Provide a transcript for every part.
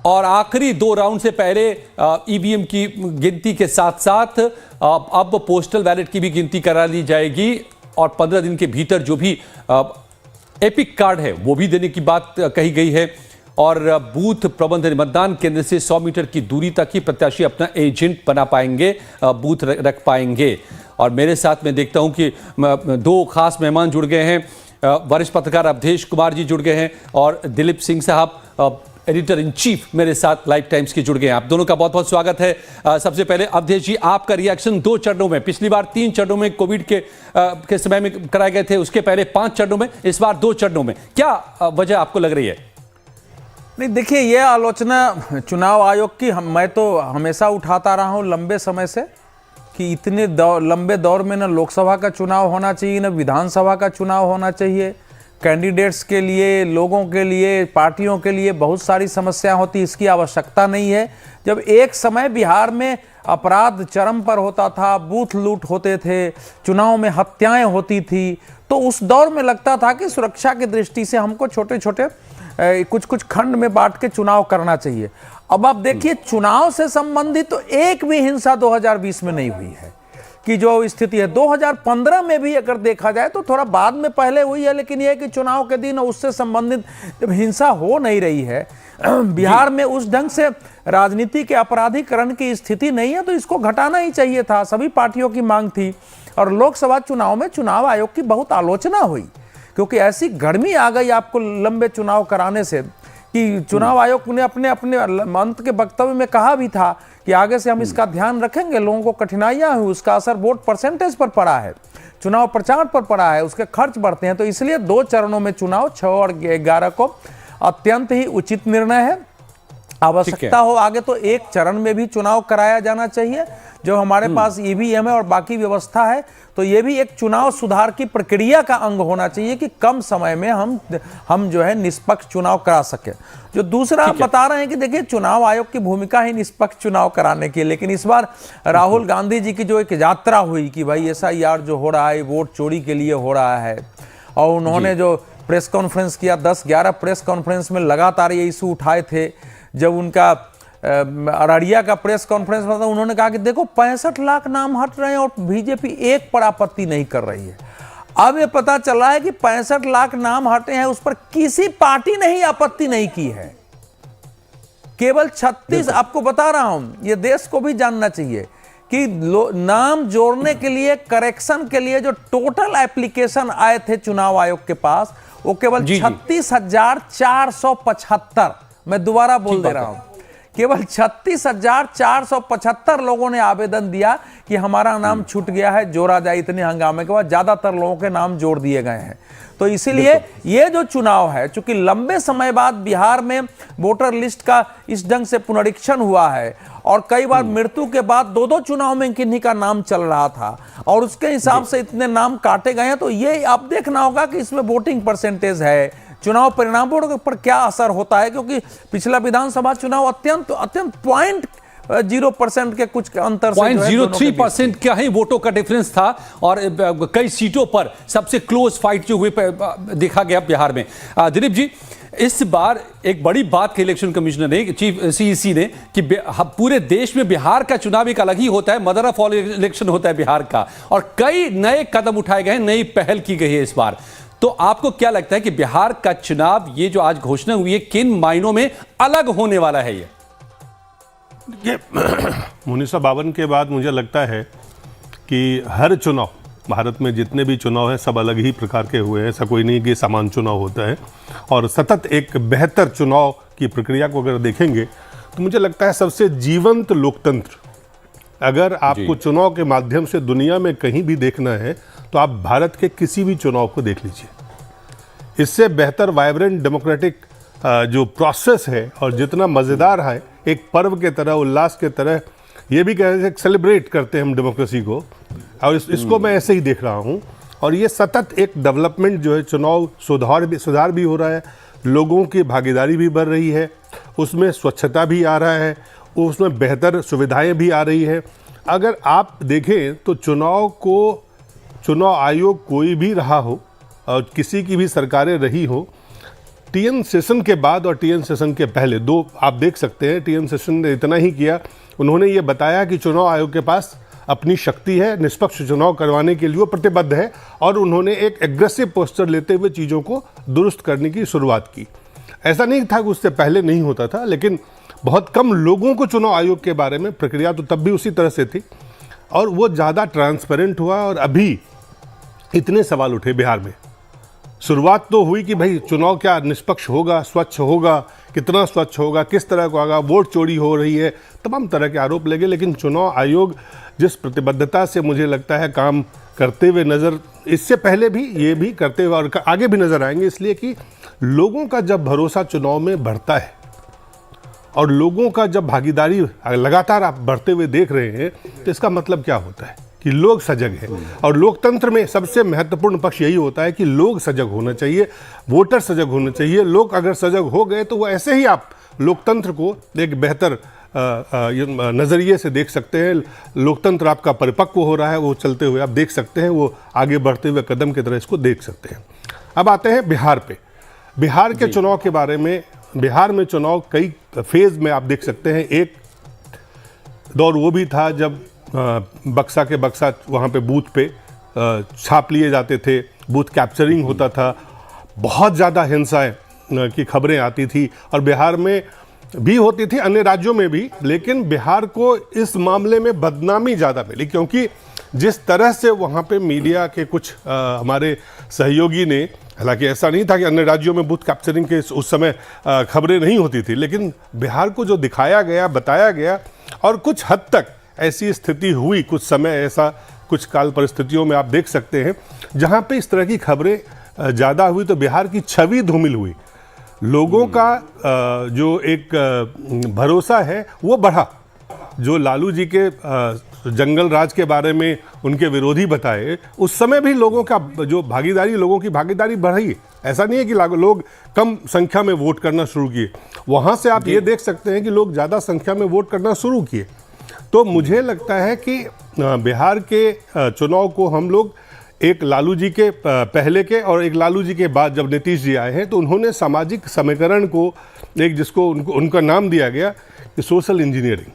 और आखिरी 2 राउंड से पहले ईवीएम की गिनती के साथ साथ अब पोस्टल बैलेट की भी गिनती करा ली जाएगी और 15 दिन के भीतर जो भी एपिक कार्ड है वो भी देने की बात कही गई है। और बूथ प्रबंधन मतदान केंद्र से 100 मीटर की दूरी तक ही प्रत्याशी अपना एजेंट बना पाएंगे, बूथ रख पाएंगे। और मेरे साथ में देखता हूं कि 2 खास मेहमान जुड़ गए हैं। वरिष्ठ पत्रकार अवधेश कुमार जी जुड़ गए हैं और दिलीप सिंह साहब एडिटर इन चीफ मेरे साथ लाइव टाइम्स के जुड़ गए हैं। आप दोनों का बहुत बहुत स्वागत है। सबसे पहले अवधेश जी, आपका रिएक्शन 2 चरणों में, पिछली बार 3 चरणों में कोविड के समय में कराए गए थे, उसके पहले 5 चरणों में, इस बार 2 चरणों में, क्या वजह आपको लग रही है? नहीं, देखिए, यह आलोचना चुनाव आयोग की मैं तो हमेशा उठाता रहा हूं लंबे समय से कि इतने लंबे दौर में न लोकसभा का चुनाव होना चाहिए, न विधानसभा का चुनाव होना चाहिए। कैंडिडेट्स के लिए, लोगों के लिए, पार्टियों के लिए बहुत सारी समस्या होती, इसकी आवश्यकता नहीं है। जब एक समय बिहार में अपराध चरम पर होता था, बूथ लूट होते थे, चुनाव में हत्याएं होती थी, तो उस दौर में लगता था कि सुरक्षा की दृष्टि से हमको छोटे छोटे कुछ खंड में बांट के चुनाव करना चाहिए। अब आप देखिए, चुनाव से संबंधित तो एक भी हिंसा 2020 में नहीं हुई है कि जो स्थिति है 2015 में भी अगर देखा जाए तो थोड़ा बाद में पहले हुई है, लेकिन यह कि चुनाव के दिन उससे संबंधित जब हिंसा हो नहीं रही है, बिहार में उस ढंग से राजनीति के अपराधीकरण की स्थिति नहीं है, तो इसको घटाना ही चाहिए था। सभी पार्टियों की मांग थी और लोकसभा चुनाव में चुनाव आयोग की बहुत आलोचना हुई क्योंकि ऐसी गर्मी आ गई आपको लंबे चुनाव कराने से कि चुनाव आयोग ने अपने अंत के वक्तव्य में कहा भी था कि आगे से हम इसका ध्यान रखेंगे, लोगों को कठिनाइयां हुई, उसका असर वोट परसेंटेज पर पड़ा है, चुनाव प्रचार पर पड़ा है, उसके खर्च बढ़ते हैं। तो इसलिए 2 चरणों में चुनाव 6 और 11 को अत्यंत ही उचित निर्णय है। आवश्यकता हो आगे तो 1 चरण में भी चुनाव कराया जाना चाहिए। जो हमारे पास ईवीएम है और बाकी व्यवस्था है, तो ये भी एक चुनाव सुधार की प्रक्रिया का अंग होना चाहिए कि कम समय में हम जो है निष्पक्ष चुनाव करा सके। जो दूसरा आप बता रहे हैं कि देखिए, चुनाव आयोग की भूमिका ही निष्पक्ष चुनाव कराने की, लेकिन इस बार राहुल गांधी जी की जो एक यात्रा हुई कि भाई SIR जो हो रहा है वोट चोरी के लिए हो रहा है, और उन्होंने जो प्रेस कॉन्फ्रेंस किया, 10-11 प्रेस कॉन्फ्रेंस में लगातार ये इशू उठाए थे। जब उनका अररिया का प्रेस कॉन्फ्रेंस में था, उन्होंने कहा कि देखो 65 लाख नाम हट रहे हैं और बीजेपी एक पर आपत्ति नहीं कर रही है। अब ये पता चला है कि 65 लाख नाम हटे हैं, उस पर किसी पार्टी ने ही आपत्ति नहीं की है, केवल 36। आपको बता रहा हूं, ये देश को भी जानना चाहिए कि नाम जोड़ने के लिए, करेक्शन के लिए जो टोटल एप्लीकेशन आए थे चुनाव आयोग के पास, वो केवल 36,475। मैं दोबारा बोल दे रहा हूं, केवल 36,475 लोगों ने आवेदन दिया कि हमारा नाम छूट गया है, जोड़ा जाए। इतने हंगामे के बाद ज्यादातर लोगों के नाम जोड़ दिए गए हैं। तो इसीलिए ये जो चुनाव है, चूंकि लंबे समय बाद बिहार में वोटर लिस्ट का इस ढंग से पुनरीक्षण हुआ है और कई बार मृत्यु के बाद 2-2 चुनाव में किन्हीं का नाम चल रहा था और उसके हिसाब से इतने नाम काटे गए हैं, तो ये अब देखना होगा कि इसमें वोटिंग परसेंटेज है, चुनाव परिणामों पर क्या असर होता है, क्योंकि पिछला विधानसभा चुनाव अत्यंत 0.0% के कुछ अंतर से 0.03% का ही वोटों का डिफरेंस था और कई सीटों पर सबसे क्लोज फाइट जो हुए देखा गया बिहार में। दिलीप जी, इस बार एक बड़ी बात की इलेक्शन कमिश्नर ने, चीफ CEC ने, कि पूरे देश में बिहार का चुनाव एक अलग ही होता है, मदर ऑफ ऑल इलेक्शन होता है बिहार का, और कई नए कदम उठाए गए हैं, नई पहल की गई है इस बार। तो आपको क्या लगता है कि बिहार का चुनाव, ये जो आज घोषणा हुई है, किन मायनों में अलग होने वाला है? ये 1952 के बाद मुझे लगता है कि हर चुनाव, भारत में जितने भी चुनाव हैं सब अलग ही प्रकार के हुए हैं। ऐसा कोई नहीं कि समान चुनाव होता है, और सतत एक बेहतर चुनाव की प्रक्रिया को अगर देखेंगे तो मुझे लगता है सबसे जीवंत लोकतंत्र, अगर आपको चुनाव के माध्यम से दुनिया में कहीं भी देखना है तो आप भारत के किसी भी चुनाव को देख लीजिए। इससे बेहतर वाइब्रेंट डेमोक्रेटिक जो प्रोसेस है और जितना मज़ेदार है, एक पर्व के तरह, उल्लास के तरह, ये भी कहते हैं सेलिब्रेट करते हैं हम डेमोक्रेसी को, और इसको मैं ऐसे ही देख रहा हूँ। और ये सतत एक डेवलपमेंट जो है, चुनाव सुधार भी हो रहा है, लोगों की भागीदारी भी बढ़ रही है, उसमें स्वच्छता भी आ रहा है, उसमें बेहतर सुविधाएं भी आ रही है। अगर आप देखें तो चुनाव आयोग कोई भी रहा हो और किसी की भी सरकारें रही हो, टीएन सेशन के बाद और टीएन सेशन के पहले दो आप देख सकते हैं। टीएन सेशन ने इतना ही किया, उन्होंने ये बताया कि चुनाव आयोग के पास अपनी शक्ति है, निष्पक्ष चुनाव करवाने के लिए वो प्रतिबद्ध है, और उन्होंने एक एग्रेसिव पोस्चर लेते हुए चीज़ों को दुरुस्त करने की शुरुआत की। ऐसा नहीं था कि उससे पहले नहीं होता था, लेकिन बहुत कम लोगों को चुनाव आयोग के बारे में, प्रक्रिया तो तब भी उसी तरह से थी, और वो ज़्यादा ट्रांसपेरेंट हुआ। और अभी इतने सवाल उठे बिहार में। शुरुआत तो हुई कि भाई चुनाव क्या निष्पक्ष होगा, स्वच्छ होगा, कितना स्वच्छ होगा, किस तरह का होगा, वोट चोरी हो रही है, तमाम तरह के आरोप लगे। लेकिन चुनाव आयोग जिस प्रतिबद्धता से मुझे लगता है काम करते हुए नज़र, इससे पहले भी ये भी करते हुए और आगे भी नज़र आएंगे, इसलिए कि लोगों का जब भरोसा चुनाव में बढ़ता है और लोगों का जब भागीदारी लगातार आप बढ़ते हुए देख रहे हैं, तो इसका मतलब क्या होता है कि लोग सजग हैं। और लोकतंत्र में सबसे महत्वपूर्ण पक्ष यही होता है कि लोग सजग होना चाहिए, वोटर सजग होना चाहिए। लोग अगर सजग हो गए तो वो ऐसे ही आप लोकतंत्र को एक बेहतर नज़रिए से देख सकते हैं। लोकतंत्र आपका परिपक्व हो रहा है, वो चलते हुए आप देख सकते हैं, वो आगे बढ़ते हुए कदम की तरह इसको देख सकते हैं। अब आते हैं बिहार पे। बिहार के चुनाव के बारे में, बिहार में चुनाव कई फेज में आप देख सकते हैं। एक दौर वो भी था जब बक्सा के बक्सा वहाँ पे बूथ पे छाप लिए जाते थे, बूथ कैप्चरिंग होता था, बहुत ज़्यादा हिंसाएं की खबरें आती थी, और बिहार में भी होती थी, अन्य राज्यों में भी। लेकिन बिहार को इस मामले में बदनामी ज़्यादा मिली, क्योंकि जिस तरह से वहाँ पे मीडिया के कुछ हमारे सहयोगी ने, हालांकि ऐसा नहीं था कि अन्य राज्यों में बूथ कैप्चरिंग के उस समय खबरें नहीं होती थी, लेकिन बिहार को जो दिखाया गया, बताया गया, और कुछ हद तक ऐसी स्थिति हुई कुछ समय, ऐसा कुछ काल परिस्थितियों में आप देख सकते हैं जहाँ पे इस तरह की खबरें ज़्यादा हुई, तो बिहार की छवि धूमिल हुई। लोगों का जो एक भरोसा है वो बढ़ा। जो लालू जी के जंगल राज के बारे में उनके विरोधी बताए, उस समय भी लोगों का जो भागीदारी, लोगों की भागीदारी बढ़ी। ऐसा नहीं है कि लोग कम संख्या में वोट करना शुरू किए, वहाँ से आप ये देख सकते हैं कि लोग ज़्यादा संख्या में वोट करना शुरू किए। तो मुझे लगता है कि बिहार के चुनाव को हम लोग एक लालू जी के पहले के और एक लालू जी के बाद जब नीतीश जी आए हैं, तो उन्होंने सामाजिक समीकरण को, एक जिसको उनका नाम दिया गया कि सोशल इंजीनियरिंग,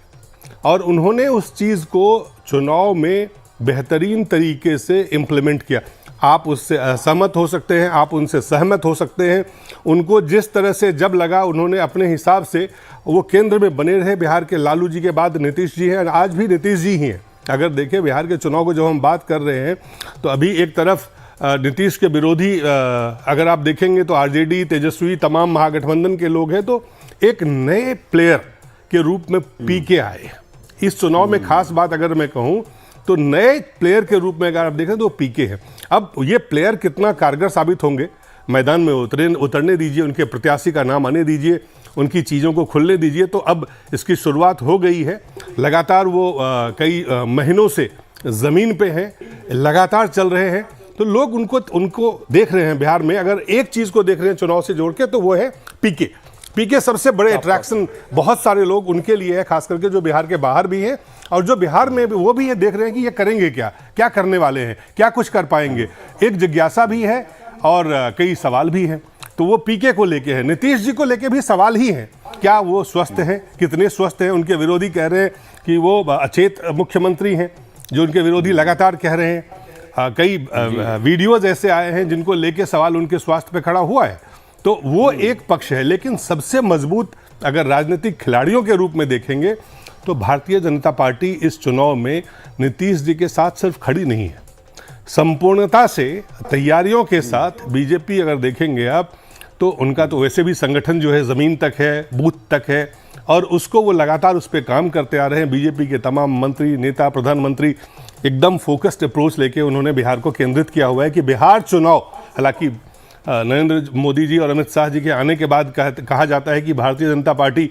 और उन्होंने उस चीज़ को चुनाव में बेहतरीन तरीके से इम्प्लीमेंट किया। आप उससे असहमत हो सकते हैं, आप उनसे सहमत हो सकते हैं, उनको जिस तरह से जब लगा उन्होंने अपने हिसाब से वो केंद्र में बने रहे। बिहार के लालू जी के बाद नीतीश जी हैं, आज भी नीतीश जी ही हैं। अगर देखें बिहार के चुनाव को जब हम बात कर रहे हैं, तो अभी एक तरफ नीतीश के विरोधी अगर आप देखेंगे तो आरजेडी, तेजस्वी, तमाम महागठबंधन के लोग हैं, तो एक नए प्लेयर के रूप में पीके आए इस चुनाव में। खास बात अगर मैं कहूँ तो नए प्लेयर के रूप में अगर आप देखें तो पीके हैं। अब ये प्लेयर कितना कारगर साबित होंगे, मैदान में उतरने दीजिए, उनके प्रत्याशी का नाम आने दीजिए, उनकी चीज़ों को खुलने दीजिए। तो अब इसकी शुरुआत हो गई है। लगातार वो कई महीनों से ज़मीन पे हैं, लगातार चल रहे हैं, तो लोग उनको देख रहे हैं। बिहार में अगर एक चीज़ को देख रहे हैं चुनाव से जोड़ के, तो वो है पीके। पीके सबसे बड़े अट्रैक्शन बहुत सारे लोग उनके लिए है, खास करके जो बिहार के बाहर भी हैं और जो बिहार में भी, वो भी ये देख रहे हैं कि ये करेंगे क्या, क्या करने वाले हैं, क्या कुछ कर पाएंगे। एक जिज्ञासा भी है और कई सवाल भी हैं। तो वो पीके को लेके है, नीतीश जी को लेके भी सवाल ही हैं। क्या वो स्वस्थ हैं, कितने स्वस्थ हैं? उनके विरोधी कह रहे हैं कि वो अचेत मुख्यमंत्री हैं, जो उनके विरोधी लगातार कह रहे हैं। कई वीडियोज ऐसे आए हैं जिनको लेके सवाल उनके स्वास्थ्य पे खड़ा हुआ है। तो वो एक पक्ष है, लेकिन सबसे मजबूत अगर राजनीतिक खिलाड़ियों के रूप में देखेंगे तो भारतीय जनता पार्टी इस चुनाव में नीतीश जी के साथ सिर्फ खड़ी नहीं है, संपूर्णता से तैयारियों के साथ बीजेपी अगर देखेंगे आप, तो उनका तो वैसे भी संगठन जो है ज़मीन तक है, बूथ तक है, और उसको वो लगातार उस पर काम करते आ रहे हैं। बीजेपी के तमाम मंत्री, नेता, प्रधानमंत्री एकदम फोकस्ड अप्रोच लेके उन्होंने बिहार को केंद्रित किया हुआ है कि बिहार चुनाव, हालांकि नरेंद्र मोदी जी और अमित शाह जी के आने के बाद कहा जाता है कि Bharatiya Janata party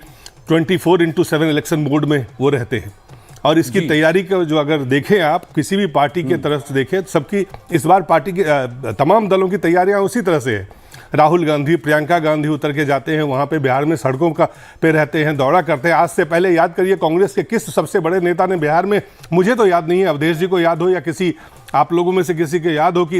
24/7 election mode में वो रहते हैं, और इसकी तैयारी का जो अगर देखें आप किसी भी पार्टी के तरफ से देखें, तो सबकी इस बार पार्टी के तमाम दलों की तैयारियां उसी तरह से है। राहुल गांधी, प्रियंका गांधी उतर के जाते हैं वहाँ पे, बिहार में सड़कों का पे रहते हैं, दौरा करते हैं। आज से पहले याद करिए कांग्रेस के किस सबसे बड़े नेता ने बिहार में, मुझे तो याद नहीं है, अवधेश जी को याद हो या किसी आप लोगों में से किसी के याद हो कि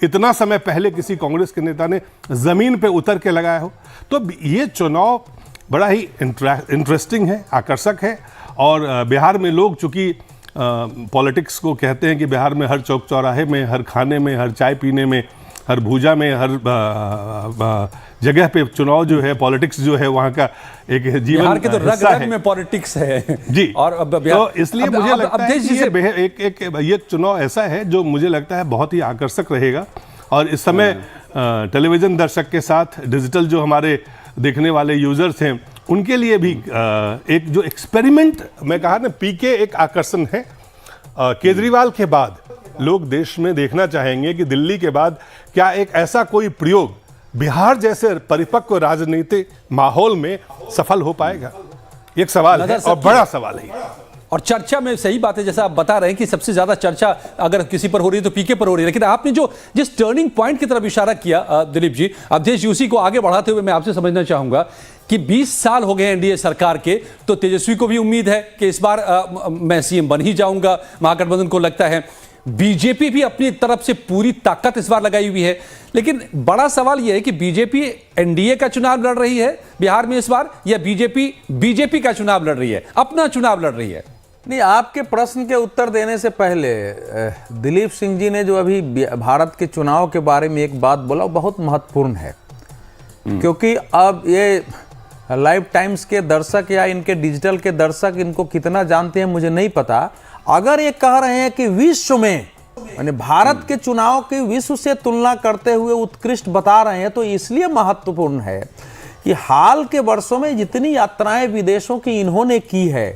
इतना समय पहले किसी कांग्रेस के नेता ने ज़मीन पे उतर के लगाया हो। तो ये चुनाव बड़ा ही इंटरेस्टिंग है, आकर्षक है। और बिहार में लोग चूँकि पॉलिटिक्स को कहते हैं कि बिहार में हर चौक चौराहे में, हर खाने में, हर चाय पीने में, हर भूजा में, हर जगह पे चुनाव जो है, पॉलिटिक्स जो है वहाँ का एक जीवन बिहार के तो रग रग में पॉलिटिक्स है जी। और तो इसलिए मुझे लगता है कि ये चुनाव ऐसा है जो मुझे लगता है बहुत ही आकर्षक रहेगा। और इस समय टेलीविजन दर्शक के साथ डिजिटल जो हमारे देखने वाले यूजर्स हैं उनके लिए भी एक जो एक्सपेरिमेंट मैं कहा ना, पीके एक आकर्षण है। केजरीवाल के बाद लोग देश में देखना चाहेंगे कि दिल्ली के बाद क्या एक ऐसा कोई प्रयोग बिहार जैसे परिपक्व राजनीतिक माहौल में सफल हो पाएगा। एक सवाल है और बड़ा सवाल है। और चर्चा में सही बात है, जैसा आप बता रहे हैं कि सबसे ज्यादा चर्चा अगर किसी पर हो रही है तो पीके पर हो रही है। लेकिन आपने जो जिस टर्निंग पॉइंट की तरफ इशारा किया दिलीप जी, अवधेश जी, उसी को आगे बढ़ाते हुए मैं आपसे समझना चाहूंगा कि 20 साल हो गए एनडीए सरकार के, तो तेजस्वी को भी उम्मीद है कि इस बार मैं सीएम बन ही जाऊंगा। महागठबंधन को लगता है, बीजेपी भी अपनी तरफ से पूरी ताकत इस बार लगाई हुई है। लेकिन बड़ा सवाल यह है कि बीजेपी एनडीए का चुनाव लड़ रही है बिहार में इस बार, या बीजेपी का चुनाव लड़ रही है, अपना चुनाव लड़ रही है? नहीं, आपके प्रश्न के उत्तर देने से पहले दिलीप सिंह जी ने जो अभी भारत के चुनाव के बारे में एक बात बोला, बहुत महत्वपूर्ण है। क्योंकि अब ये लाइव टाइम्स के दर्शक या इनके डिजिटल के दर्शक इनको कितना जानते हैं मुझे नहीं पता। अगर ये कह रहे हैं कि विश्व में, यानी भारत के चुनाव की विश्व से तुलना करते हुए उत्कृष्ट बता रहे हैं, तो इसलिए महत्वपूर्ण है कि हाल के वर्षों में जितनी यात्राएं विदेशों की इन्होंने की है,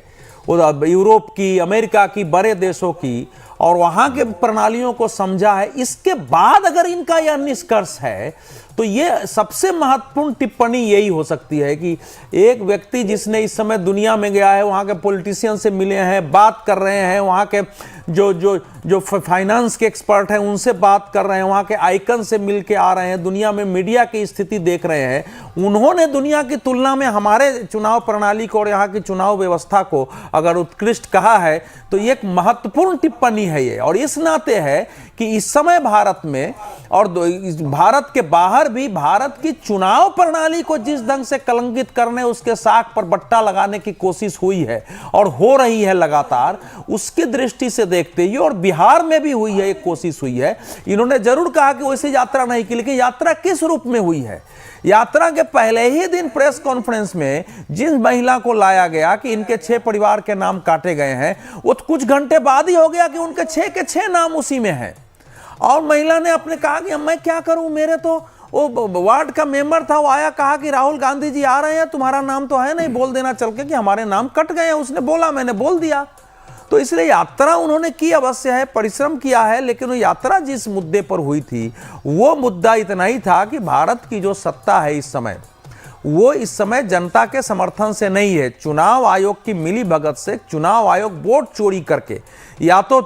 यूरोप की, अमेरिका की, बड़े देशों की, और वहां के प्रणालियों को समझा है, इसके बाद अगर इनका यह निष्कर्ष है तो ये सबसे महत्वपूर्ण टिप्पणी यही हो सकती है कि एक व्यक्ति जिसने इस समय दुनिया में गया है, वहां के पॉलिटिशियन से मिले हैं, बात कर रहे हैं, वहां के जो फाइनेंस के एक्सपर्ट हैं उनसे बात कर रहे हैं, वहां के आइकन से मिल के आ रहे हैं, दुनिया में मीडिया की स्थिति देख रहे हैं, उन्होंने दुनिया की तुलना में हमारे चुनाव प्रणाली को और यहाँ की चुनाव व्यवस्था को अगर उत्कृष्ट कहा है तो ये एक महत्वपूर्ण टिप्पणी है ये। और इस नाते है कि इस समय भारत में और भारत के बाहर भी भारत की चुनाव प्रणाली को जिस ढंग से कलंकित करने, उसके साख पर बट्टा लगाने की कोशिश हुई है और हो रही है लगातार, उसकी दृष्टि से देखते हुए, और बिहार में भी हुई है, एक कोशिश हुई है। इन्होंने जरूर कहा कि वैसे यात्रा नहीं की, लेकिन यात्रा किस रूप में हुई है? यात्रा के पहले ही दिन प्रेस कॉन्फ्रेंस में जिन महिला को लाया गया कि इनके 6 परिवार के नाम काटे गए हैं, वो तो कुछ घंटे बाद ही हो गया कि उनके 6 के 6 नाम उसी में हैं। और महिला ने अपने कहा कि मैं क्या करूं, मेरे तो वो वार्ड का मेंबर था, वो आया, कहा कि राहुल गांधी जी आ रहे हैं, तुम्हारा नाम तो है नहीं, बोल देना चल के कि हमारे नाम कट गए हैं। उसने बोला, मैंने बोल दिया। तो इसलिए यात्रा उन्होंने की अवश्य है, परिश्रम किया है, लेकिन वो यात्रा जिस मुद्दे पर हुई थी वो मुद्दा इतना ही था कि भारत की जो सत्ता है इस समय, वो इस समय जनता के समर्थन से नहीं है, चुनाव आयोग की मिली भगत से। चुनाव आयोग वोट चोरी करके या तो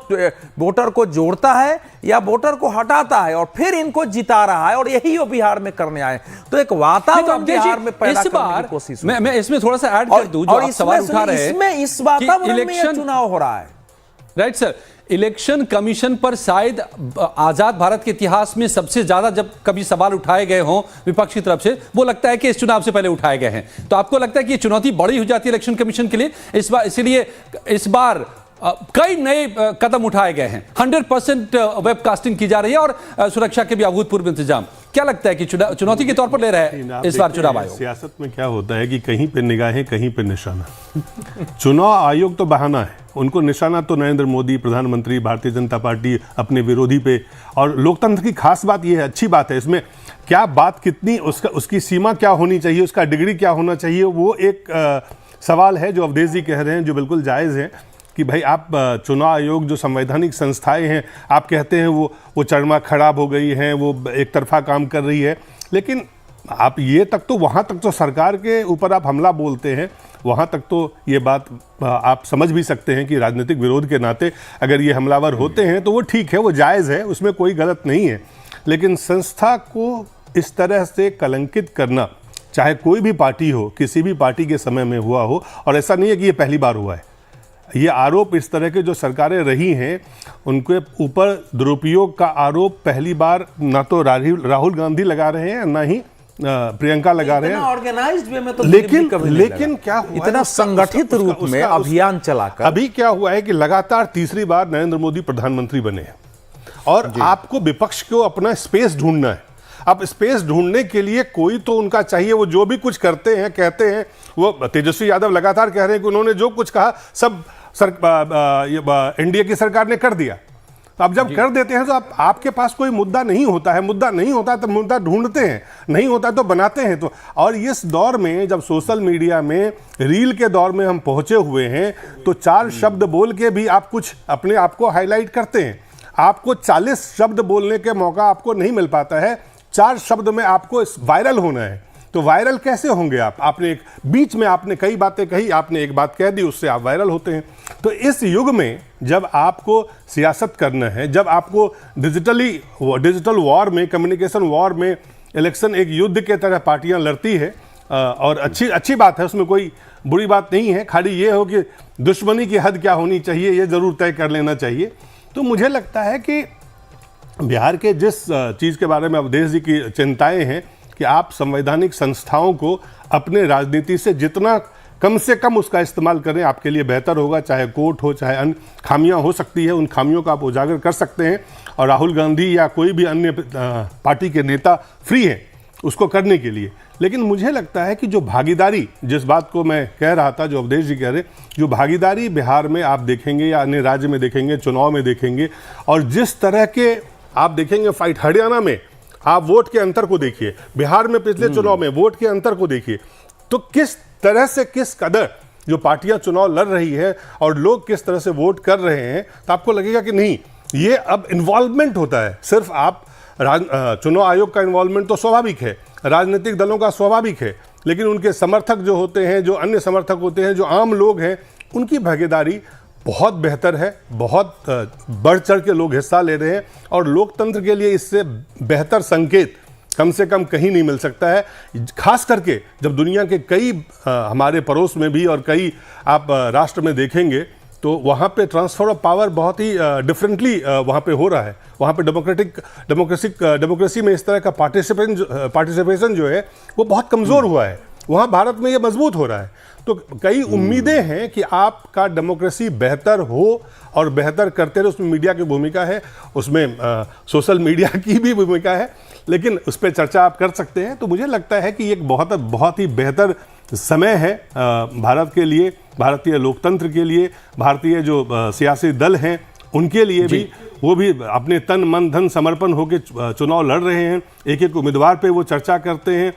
वोटर को जोड़ता है या वोटर को हटाता है और फिर इनको जिता रहा है, और यही वो बिहार में करने आए। तो एक वातावरण बिहार में पैदा करने की कोशिश। मैं इसमें थोड़ा सा ऐड कर दूं, जो आप सवाल उठा रहे हैं, इस वातावरण में ये चुनाव हो रहा है। राइट सर, इलेक्शन कमीशन पर शायद आजाद भारत के इतिहास में सबसे ज्यादा जब कभी सवाल उठाए गए हों विपक्ष की तरफ से, वो लगता है कि इस चुनाव से पहले उठाए गए हैं। तो आपको लगता है कि ये चुनौती बड़ी हो जाती है इलेक्शन कमीशन के लिए इस बार, इसीलिए इस बार कई नए कदम उठाए गए हैं, 100% वेबकास्टिंग की जा रही है और सुरक्षा के भी अभूतपूर्व इंतजाम। क्या लगता है कि चुनौती के तौर पर ले रहा है इस बार चुनाव आयोग? सियासत में क्या होता है कि कहीं पे निगाहें, कहीं पे निशाना। चुनाव आयोग तो बहाना है, उनको निशाना तो नरेंद्र मोदी, प्रधानमंत्री, भारतीय जनता पार्टी अपने विरोधी पे। और लोकतंत्र की खास बात यह है, अच्छी बात है, इसमें क्या बात कितनी, उसकी सीमा क्या होनी चाहिए, उसका डिग्री क्या होना चाहिए, वो एक सवाल है जो अवधेश जी कह रहे हैं, जो बिल्कुल जायज़ है कि भाई आप चुनाव आयोग जो संवैधानिक संस्थाएं हैं, आप कहते हैं वो चरमा खराब हो गई हैं, वो एक तरफा काम कर रही है, लेकिन आप ये तक तो, वहाँ तक तो सरकार के ऊपर आप हमला बोलते हैं, वहाँ तक तो ये बात आप समझ भी सकते हैं कि राजनीतिक विरोध के नाते अगर ये हमलावर होते हैं तो वो ठीक है, वो जायज़ है, उसमें कोई गलत नहीं है। लेकिन संस्था को इस तरह से कलंकित करना, चाहे कोई भी पार्टी हो, किसी भी पार्टी के समय में हुआ हो, और ऐसा नहीं है कि ये पहली बार हुआ है। ये आरोप इस तरह के जो सरकारें रही हैं उनके ऊपर दुरुपयोग का आरोप पहली बार ना तो राहुल गांधी लगा रहे हैं, ना ही प्रियंका लगा रहे हैं ऑर्गेनाइज्ड वे में तो लेकिन क्या हुआ, इतना संगठित रूप में अभियान चलाकर अभी क्या हुआ है कि लगातार तीसरी बार नरेंद्र मोदी प्रधानमंत्री बने हैं और आपको विपक्ष को अपना स्पेस ढूंढना है। अब स्पेस ढूंढने के लिए कोई तो उनका चाहिए, वो जो भी कुछ करते हैं कहते हैं, वो तेजस्वी यादव लगातार कह रहे हैं कि उन्होंने जो कुछ कहा सब एनडीए की सरकार ने कर दिया। तो अब जब कर देते हैं तो आपके पास कोई मुद्दा नहीं होता है, मुद्दा नहीं होता है तो मुद्दा ढूंढते हैं, नहीं होता है तो बनाते हैं। तो और इस दौर में जब सोशल मीडिया में रील के दौर में हम पहुंचे हुए हैं तो 4 शब्द बोल के भी आप कुछ अपने आप को हाईलाइट करते हैं। आपको 40 शब्द बोलने के मौका आपको नहीं मिल पाता है, 4 शब्द में आपको वायरल होना है। तो वायरल कैसे होंगे आप? आपने एक बीच में आपने कई बातें कही, आपने एक बात कह दी, उससे आप वायरल होते हैं। तो इस युग में जब आपको सियासत करना है, जब आपको डिजिटल वॉर में, कम्युनिकेशन वॉर में इलेक्शन एक युद्ध के तरह पार्टियां लड़ती है, और अच्छी बात है, उसमें कोई बुरी बात नहीं है। खाली ये हो कि दुश्मनी की हद क्या होनी चाहिए ये ज़रूर तय कर लेना चाहिए। तो मुझे लगता है कि बिहार के जिस चीज़ के बारे में अवधेश जी की चिंताएं हैं कि आप संवैधानिक संस्थाओं को अपने राजनीति से जितना कम से कम उसका इस्तेमाल करें, आपके लिए बेहतर होगा। चाहे कोर्ट हो, चाहे अन्य खामियां हो सकती है, उन खामियों का आप उजागर कर सकते हैं, और राहुल गांधी या कोई भी अन्य पार्टी के नेता फ्री हैं उसको करने के लिए। लेकिन मुझे लगता है कि जो भागीदारी, जिस बात को मैं कह रहा था, जो अवधेश जी कह रहे, जो भागीदारी बिहार में आप देखेंगे या अन्य राज्य में देखेंगे, चुनाव में देखेंगे, और जिस तरह के आप देखेंगे फाइट, हरियाणा में आप वोट के अंतर को देखिए, बिहार में पिछले चुनाव में वोट के अंतर को देखिए, तो किस तरह से, किस कदर जो पार्टियां चुनाव लड़ रही है और लोग किस तरह से वोट कर रहे हैं, तो आपको लगेगा कि नहीं, ये अब इन्वॉल्वमेंट होता है। सिर्फ आप चुनाव आयोग का इन्वॉल्वमेंट तो स्वाभाविक है, राजनीतिक दलों का स्वाभाविक है, लेकिन उनके समर्थक जो होते हैं, जो अन्य समर्थक होते हैं, जो आम लोग हैं, उनकी भागीदारी बहुत बेहतर है। बहुत बढ़ चढ़ के लोग हिस्सा ले रहे हैं, और लोकतंत्र के लिए इससे बेहतर संकेत कम से कम कहीं नहीं मिल सकता है। खास करके जब दुनिया के कई हमारे पड़ोस में भी और कई आप राष्ट्र में देखेंगे तो वहाँ पे ट्रांसफर ऑफ पावर बहुत ही डिफरेंटली वहाँ पे हो रहा है। वहाँ पे डेमोक्रेसी में इस तरह का पार्टिसिपेशन जो है वो बहुत कमज़ोर हुआ है। वहाँ भारत में ये मजबूत हो रहा है। तो कई उम्मीदें हैं कि आपका डेमोक्रेसी बेहतर हो और बेहतर करते रहे। उसमें मीडिया की भूमिका है, उसमें सोशल मीडिया की भी भूमिका है, लेकिन उस पर चर्चा आप कर सकते हैं। तो मुझे लगता है कि एक बहुत ही बेहतर समय है भारत के लिए, भारतीय लोकतंत्र के लिए, भारतीय जो सियासी दल हैं उनके लिए भी। वो भी अपने तन मन धन समर्पण होकर चुनाव लड़ रहे हैं, एक एक उम्मीदवार पे वो चर्चा करते हैं।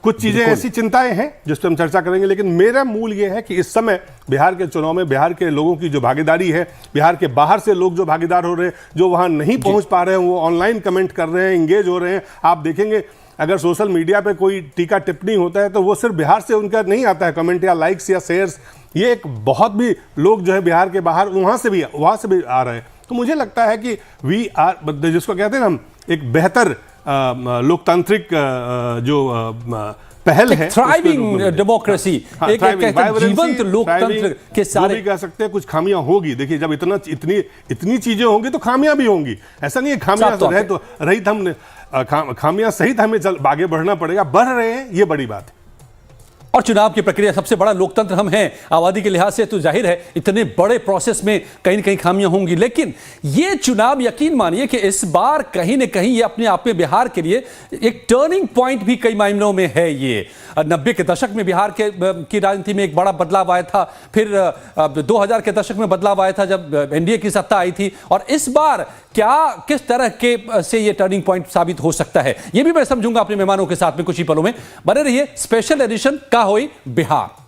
कुछ चीज़ें ऐसी चिंताएं हैं जिस पर हम चर्चा करेंगे, लेकिन मेरा मूल ये है कि इस समय बिहार के चुनाव में बिहार के लोगों की जो भागीदारी है, बिहार के बाहर से लोग जो भागीदार हो रहे हैं, जो वहाँ नहीं पहुँच पा रहे हैं, वो ऑनलाइन कमेंट कर रहे हैं, इंगेज हो रहे हैं। आप देखेंगे अगर सोशल मीडिया पे कोई टीका टिप्पणी होता है तो वो सिर्फ बिहार से उनका नहीं आता है कमेंट या लाइक्स या शेयर्स। ये एक बहुत भी लोग जो है बिहार के बाहर वहाँ से भी आ रहे हैं। तो मुझे लगता है कि वी आर, जिसको कहते हैं हम, एक बेहतर लोकतांत्रिक जो पहल है, थ्राइविंग डेमोक्रेसी, एक जीवंत लोकतंत्र के सारे भी कह सकते हैं। कुछ खामियां होगी, देखिए जब इतनी चीजें होंगी तो खामियां भी होंगी। ऐसा नहीं है खामियां रहित हमने खामियां सहित हमें आगे बढ़ना पड़ेगा, बढ़ रहे हैं, ये बड़ी बात है। और चुनाव की प्रक्रिया, सबसे बड़ा लोकतंत्र हम हैं आबादी के लिहाज से, तो जाहिर है इतने बड़े प्रोसेस में कहीं न कहीं खामियां होंगी। लेकिन ये चुनाव, यकीन मानिए कि इस बार कहीं न कहीं ये अपने आप में बिहार के लिए एक टर्निंग पॉइंट भी कई मामलों में है। ये 90 के दशक में बिहार की राजनीति में एक बड़ा बदलाव आया था, फिर 2000 के दशक में बदलाव आया था जब एनडीए की सत्ता आई थी, और इस बार किस तरह के से ये टर्निंग पॉइंट साबित हो सकता है, ये भी मैं समझूंगा अपने मेहमानों के साथ में कुछ ही पलों में। बने रहिए, स्पेशल एडिशन का होई बिहार।